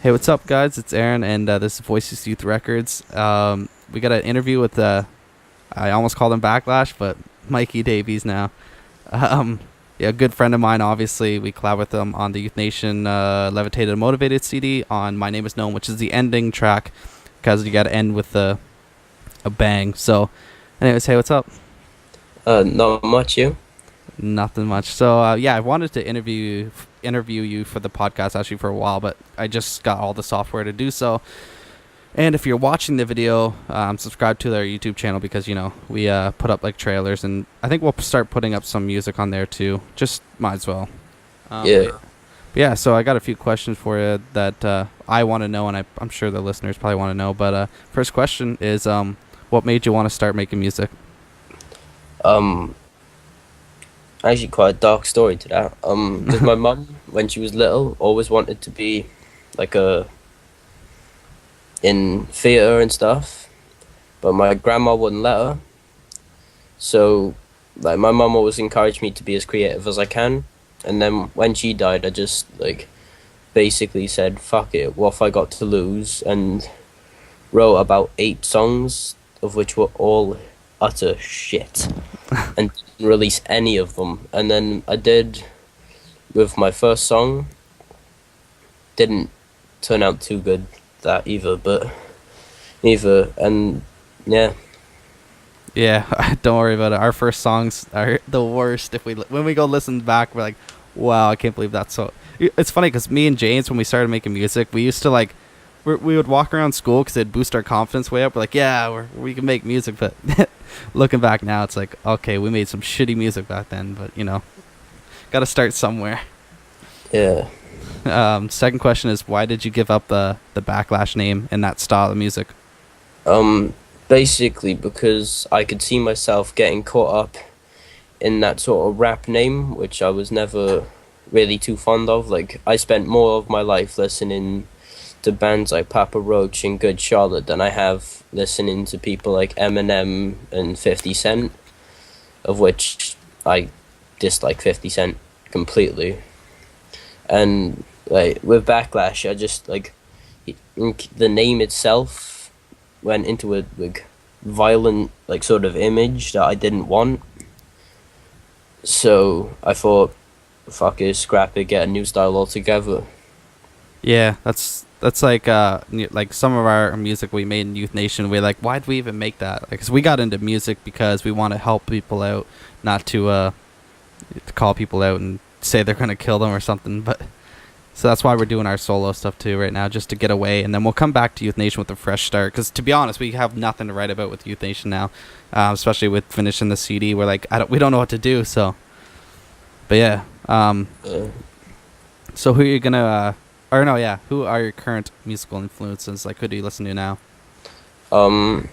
Hey, what's up, guys? It's Aaron, and this is Voiceless Youth Records. We got an interview with I almost called him Backlash, but Mikey Davies now. Um, yeah, a good friend of mine. Obviously, we collab with him on the Youth Nation Levitated and Motivated CD on "My Name Is Known," which is the ending track, because you got to end with a bang. So, anyways, hey, what's up? Not much, you? Nothing much. So yeah, I wanted to interview you for the podcast actually for a while, but I just got all the software to do so. And if you're watching the video, subscribe to their YouTube channel because we put up like trailers, and I think we'll start putting up some music on there too. Just might as well. Yeah. Yeah. So I got a few questions for you that I want to know, and I'm sure the listeners probably want to know. But first question is, what made you want to start making music? Um, Actually quite a dark story to that. 'Cause my mum, when she was little, always wanted to be like in theatre and stuff, but my grandma wouldn't let her. So, like, my mum always encouraged me to be as creative as I can. And then when she died, I just basically said, "Fuck it. What if I got to lose?" And wrote about 8 songs, of which were all utter shit, and didn't release any of them. And then I did with my first song. Didn't turn out too good that either, but either and yeah. Yeah, don't worry about it. Our first songs are the worst. If when we go listen back, we're like, "Wow, I can't believe that's so." It's funny because me and James, when we started making music, we used to we would walk around school because it'd boost our confidence way up. We're like, "Yeah, we can make music," but looking back now, it's like, okay, we made some shitty music back then, but got to start somewhere. Yeah. Second question is, why did you give up the Backlash name and that style of music? Basically because I could see myself getting caught up in that sort of rap name, which I was never really too fond of. Like, I spent more of my life listening to bands like Papa Roach and Good Charlotte than I have listening to people like Eminem and 50 Cent, of which I dislike 50 Cent completely. And with Backlash, I just the name itself went into a violent sort of image that I didn't want. So I thought, fuck it, scrap it, get a new style altogether. Yeah, that's like some of our music we made in Youth Nation. We're like, why'd we even make that? Like, 'cause we got into music because we want to help people out, not to call people out and say they're gonna kill them or something. But so that's why we're doing our solo stuff too right now, just to get away, and then we'll come back to Youth Nation with a fresh start. Because to be honest, we have nothing to write about with Youth Nation now, especially with finishing the CD. We're like, we don't know what to do. So, but yeah. Uh, So who are you gonna? Or no, yeah. Who are your current musical influences? Like, who do you listen to now? um,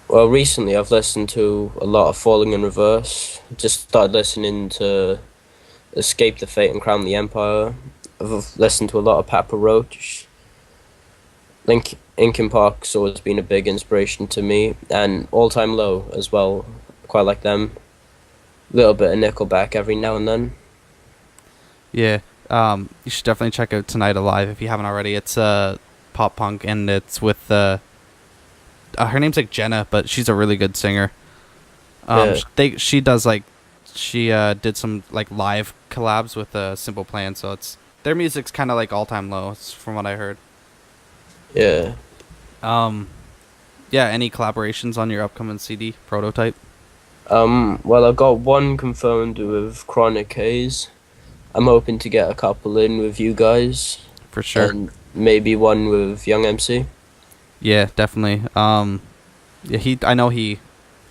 well, recently I've listened to a lot of Falling in Reverse. Just started listening to Escape the Fate and Crown the Empire. I've listened to a lot of Papa Roach. Linkin Park's always been a big inspiration to me, and All Time Low as well. Quite like them. A little bit of Nickelback every now and then. Yeah. You should definitely check out Tonight Alive if you haven't already. It's pop punk, and it's with her name's like Jenna, but she's a really good singer. Yeah. She does she did some like live collabs with Simple Plan, so it's their music's kind of like All Time Low, from what I heard. Yeah. Yeah. Any collaborations on your upcoming CD prototype? Well, I've got one confirmed with Chronic Haze. I'm hoping to get a couple in with you guys, For sure. and maybe one with Young MC. Yeah, definitely. Yeah,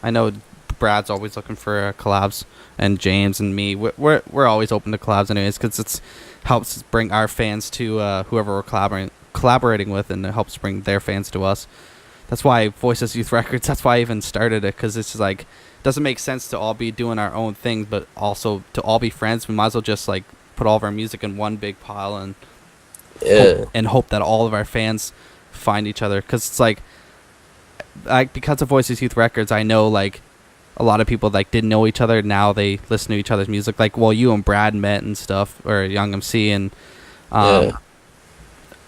I know Brad's always looking for collabs, and James and me, we're always open to collabs anyways, because it's helps bring our fans to whoever we're collaborating with, and it helps bring their fans to us. That's why Voices Youth Records. That's why I even started it, because it's like doesn't make sense to all be doing our own thing, but also to all be friends. We might as well just put all of our music in one big pile and Yeah. hope that all of our fans find each other. Because it's because of Voices Youth Records, I know a lot of people didn't know each other. Now they listen to each other's music. You and Brad met and stuff, or Young MC, and Yeah.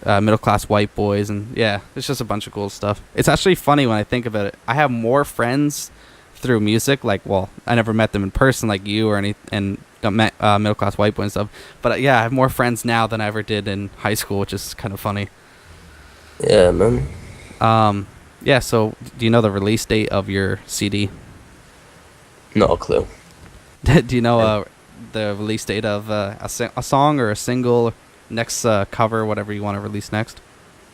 middle class white boys, and yeah, it's just a bunch of cool stuff. It's actually funny when I think about it. I have more friends through music. Like, well, I never met them in person like you or any, and met middle class white boys and stuff. But yeah, I have more friends now than I ever did in high school, which is kind of funny. Yeah, man. Yeah. So, do you know the release date of your CD? Not a clue. Do you know the release date of a song or a single, next cover, whatever you want to release next?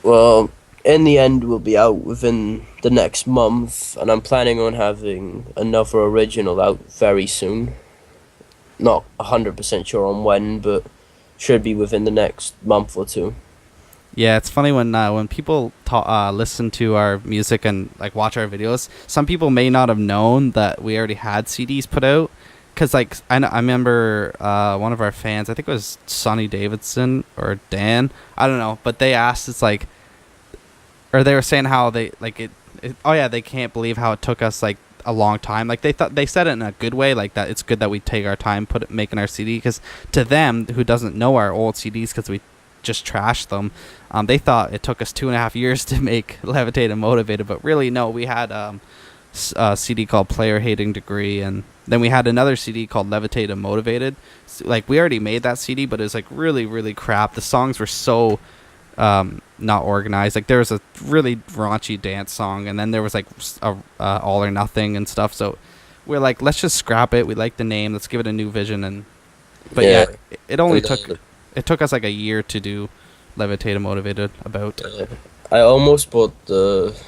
Well, in the end, we'll be out within the next month, and I'm planning on having another original out very soon. Not 100% sure on when, but should be within the next month or two. Yeah, it's funny when people listen to our music and like watch our videos. Some people may not have known that we already had CDs put out, because like I remember one of our fans, I think it was Sonny Davidson or Dan, I don't know, but they asked, it's like, or they were saying how they like it. Oh yeah, they can't believe how it took us like a long time. Like they said it in a good way, like that it's good that we take our time making our CD, because to them who doesn't know our old CDs, because we just trashed them, they thought it took us 2.5 years to make Levitate and Motivated, but really no, we had a CD called Player Hating Degree, and then we had another CD called Levitate and Motivated. So, like, we already made that CD, but it was like really, really crap. The songs were so not organized. Like, there was a really raunchy dance song, and then there was like All or Nothing and stuff. So we're like, let's just scrap it. We like the name. Let's give it a new vision. But yeah, it only took us like a year to do Levitate and Motivated. I almost bought the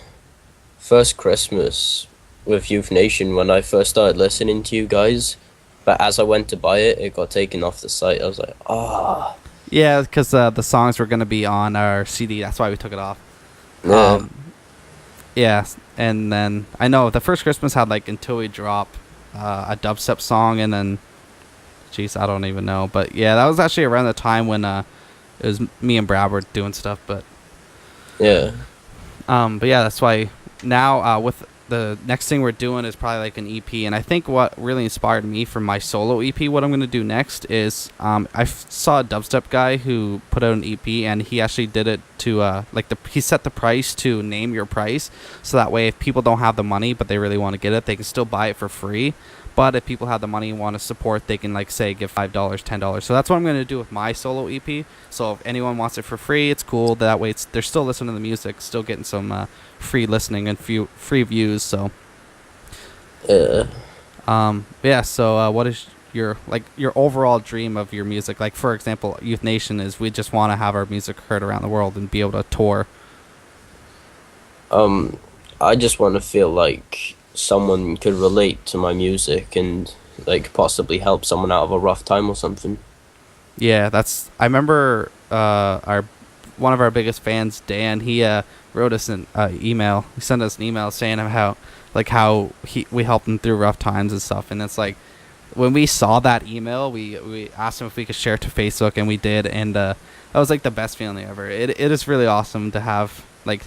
first Christmas with Youth Nation when I first started listening to you guys, but as I went to buy it, it got taken off the site. I was like, ah. Yeah, because the songs were going to be on our CD. That's why we took it off. Yeah. Yeah, and then I know the first Christmas had like Until We Drop, a dubstep song, and then, jeez, I don't even know. But yeah, that was actually around the time when it was me and Brad were doing stuff. But yeah. But yeah, that's why now with the next thing we're doing is probably like an EP, and I think what really inspired me for my solo EP, what I'm going to do next is I saw a dubstep guy who put out an EP, and he actually did it to he set the price to name your price, so that way if people don't have the money but they really want to get it, they can still buy it for free. But if people have the money and want to support, they can like say give $5, $10. So that's what I'm going to do with my solo EP. So if anyone wants it for free, it's cool. That way they're still listening to the music, still getting some free listening and free views. So yeah. So what is your overall dream of your music? Like, for example, Youth Nation is we just want to have our music heard around the world and be able to tour. I just want to feel like someone could relate to my music and like possibly help someone out of a rough time or something. Yeah, I remember one of our biggest fans, Dan, he wrote us an email. He sent us an email saying how we helped him through rough times and stuff. And it's like, when we saw that email, we asked him if we could share it to Facebook, and we did, and that was like the best feeling ever. It is really awesome to have like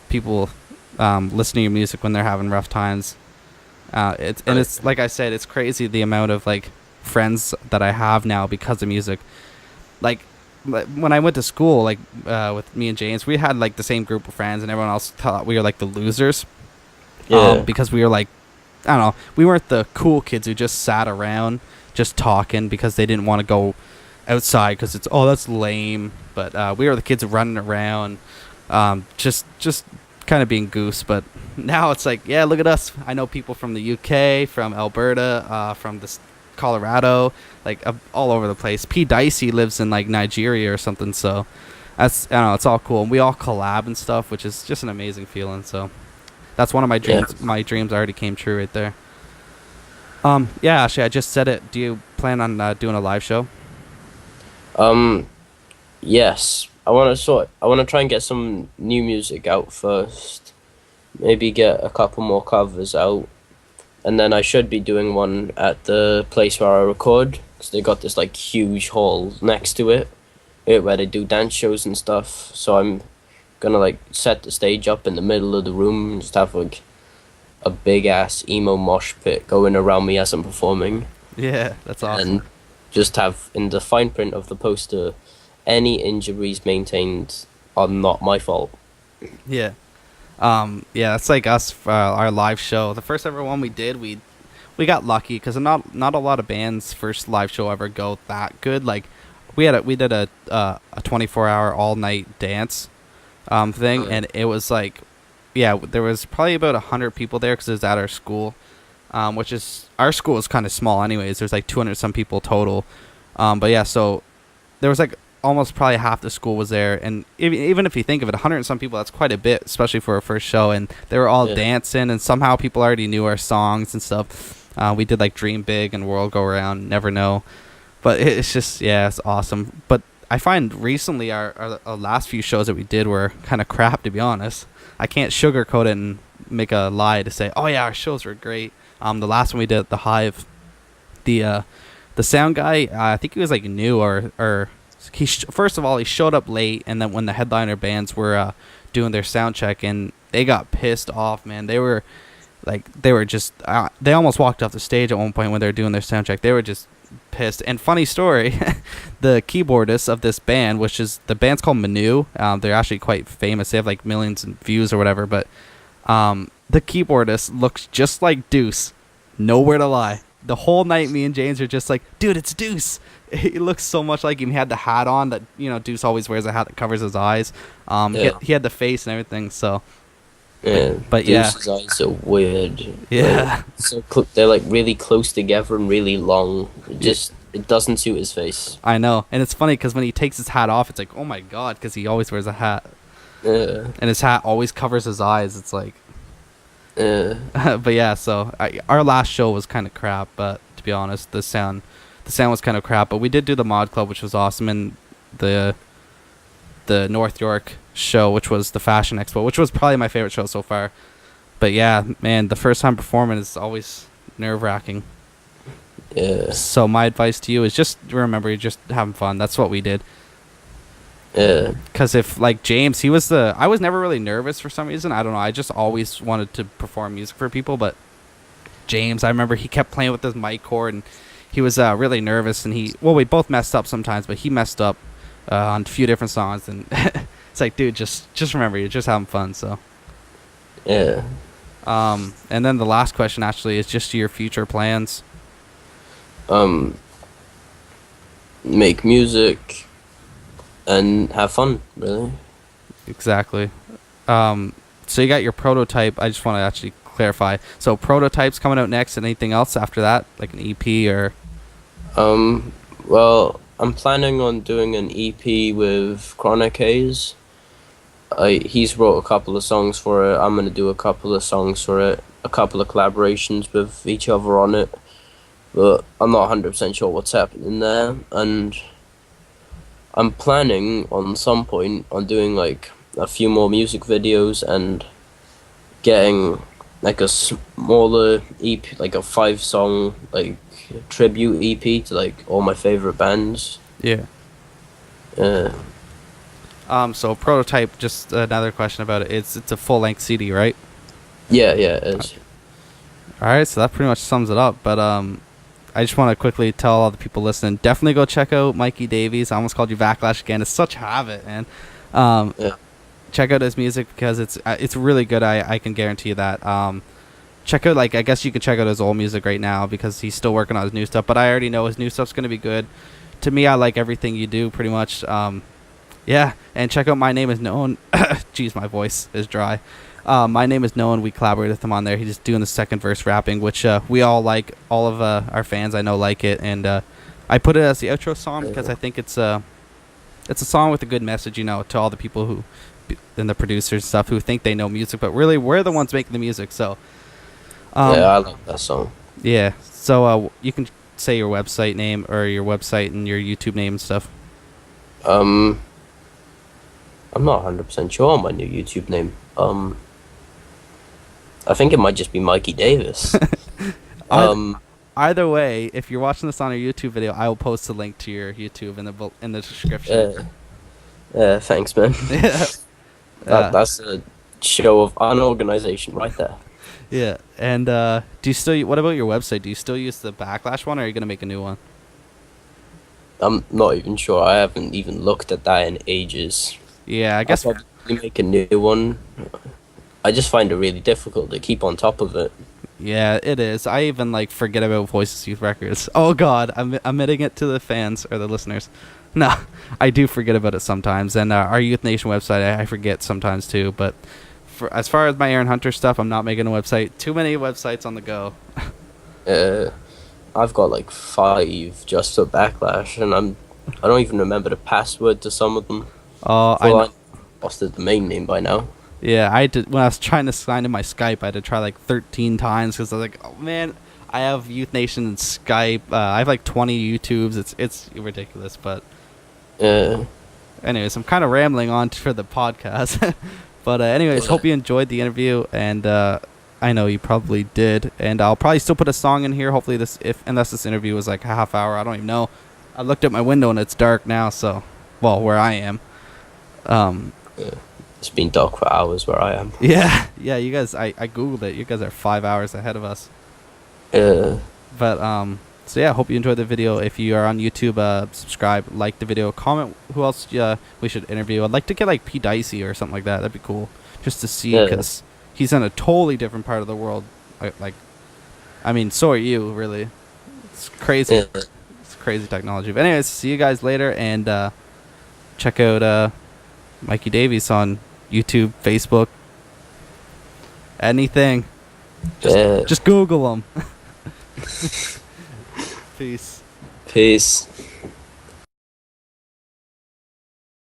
people listening to your music when they're having rough times. It's like I said, it's crazy the amount of like friends that I have now because of music. Like when I went to school, like with me and James, we had like the same group of friends, and everyone else thought we were like the losers. Yeah. Because we were like, I don't know, we weren't the cool kids who just sat around just talking because they didn't want to go outside because that's lame. But we were the kids running around, just kind of being goose. But now it's like, yeah, look at us. I know people from the UK, from Alberta, from Colorado, like all over the place. P. Dicey lives in like Nigeria or something. So I don't know, it's all cool. And we all collab and stuff, which is just an amazing feeling. So that's one of my dreams. Yeah. My dreams already came true right there. Yeah, actually, I just said it. Do you plan on doing a live show? Yes. I want to try and get some new music out first. Maybe get a couple more covers out, and then I should be doing one at the place where I record, because they got this like huge hall next to it where they do dance shows and stuff. So I'm gonna like set the stage up in the middle of the room and just have like a big ass emo mosh pit going around me as I'm performing. Yeah, that's awesome. And just have in the fine print of the poster, any injuries maintained are not my fault. Yeah. Yeah, that's like us for our live show. The first ever one we did, we got lucky because not a lot of bands' first live show ever go that good. Like we did a 24-hour all night dance thing, Oh, and it was like, yeah, there was probably about 100 people there because it was at our school, which is our school is kind of small anyways. There's like 200 some people total, but yeah, so there was like almost probably half the school was there, and even if you think of it, 100 and some people, that's quite a bit, especially for a first show, and they were all yeah. dancing, and somehow people already knew our songs and stuff. We did like Dream Big and World Go Round, Never Know, but it's just, yeah, it's awesome. But I find recently our last few shows that we did were kind of crap, to be honest. I can't sugarcoat it and make a lie to say, oh yeah, our shows were great. The last one we did at the Hive, the sound guy, I think he was like new, or first of all, he showed up late, and then when the headliner bands were doing their sound check, and they got pissed off, man. They were just they almost walked off the stage at one point when they were doing their sound check. They were just pissed. And funny story, the keyboardist of this band, which is the band's called Manu, they're actually quite famous. They have like millions of views or whatever, but the keyboardist looks just like Deuce. Nowhere to lie. The whole night, me and James are just like, dude, it's Deuce. He looks so much like him. He had the hat on that, Deuce always wears, a hat that covers his eyes. Yeah. He had the face and everything. So, Yeah, but yeah, Deuce's eyes are weird. yeah, They're like really close together and really long. It doesn't suit his face. I know. And it's funny because when he takes his hat off, it's like, oh my god, because he always wears a hat, Yeah, and his hat always covers his eyes. It's like, yeah, but yeah. So our last show was kind of crap, but to be honest, the sound was kind of crap. But we did do the Mod Club, which was awesome, and the North York show, which was the Fashion Expo, which was probably my favorite show so far. But yeah, man, the first time performing is always nerve-wracking. yeah, So my advice to you is just remember, you're just having fun. That's what we did. yeah, Because if, like, James, I was never really nervous for some reason. I don't know. I just always wanted to perform music for people. But James, I remember he kept playing with his mic cord, and he was really nervous. And we both messed up sometimes, but he messed up on a few different songs. And it's like, dude, just remember, you're just having fun. So, yeah. and then the last question actually is just your future plans. Make music and have fun, really. Exactly. So you got your prototype. I just want to actually clarify. So prototype's coming out next, and anything else after that, like an EP or? Well, I'm planning on doing an EP with Chronic Haze. He's wrote a couple of songs for it. I'm gonna do a couple of songs for it. A couple of collaborations with each other on it. But I'm not 100% sure what's happening there. And I'm planning on some point on doing like a few more music videos and getting like a smaller EP, like a 5-song like tribute EP to like all my favorite bands. Yeah. Yeah. So prototype. Just another question about it. It's a full length CD, right? Yeah, it is. All right. So that pretty much sums it up. But I just want to quickly tell all the people listening, definitely go check out Mikey Davies. I almost called you Backlash again. It's such a habit, man. Yeah. Check out his music because it's really good. I can guarantee that. Check out, like, I guess you can check out his old music right now because he's still working on his new stuff. But I already know his new stuff's gonna be good. To me, I like everything you do pretty much. Yeah, and check out My Name Is Known. Jeez, my voice is dry. My Name Is Known. We collaborated with him on there. He's just doing the second verse rapping, which we all like. All of our fans I know like it, and I put it as the outro song because I think it's a song with a good message, to all the people who and the producers and stuff who think they know music, but really we're the ones making the music. So Yeah, I like that song. yeah. So you can say your website name or your website and your YouTube name and stuff. I'm not 100% sure on my new YouTube name. I think it might just be Mikey Davis. Either way, if you're watching this on our YouTube video, I will post a link to your YouTube in the description. Thanks, man. Yeah. That's a show of unorganization right there. Yeah. And do you still? What about your website? Do you still use the Backlash one, or are you gonna make a new one? I'm not even sure. I haven't even looked at that in ages. Yeah, I I'll guess. probably make a new one. I just find it really difficult to keep on top of it. Yeah, it is. I even like forget about Voices Youth Records. Oh God, I'm admitting it to the fans or the listeners. No, I do forget about it sometimes, and our Youth Nation website I forget sometimes too. But as far as my Aaron Hunter stuff, I'm not making a website. Too many websites on the go. Uh, I've got like 5 just for Backlash, and I don't even remember the password to some of them. Oh, I Well, know. I lost the domain name by now. Yeah, I did when I was trying to sign in my Skype. I had to try like 13 times because I was like, oh man, I have Youth Nation and Skype. I have like 20 YouTubes. It's ridiculous, but. Uh, Anyways, I'm kind of rambling on for the podcast. But anyways, hope you enjoyed the interview, and I know you probably did. And I'll probably still put a song in here. Hopefully unless this interview was like a half hour, I don't even know. I looked at my window and it's dark now, so where I am. it's been dark for hours where I am. Yeah, you guys, I googled it. You guys are 5 hours ahead of us. But so yeah, hope you enjoyed the video. If you are on YouTube, subscribe, like the video, comment who else we should interview. I'd like to get like P Dicey or something like that. That'd be cool, just to see, because he's in a totally different part of the world. I mean, so are you, really. It's crazy. It's crazy technology. But anyways, see you guys later, and check out Mikey Davies on YouTube, Facebook, anything. Just Google him. Peace. Peace.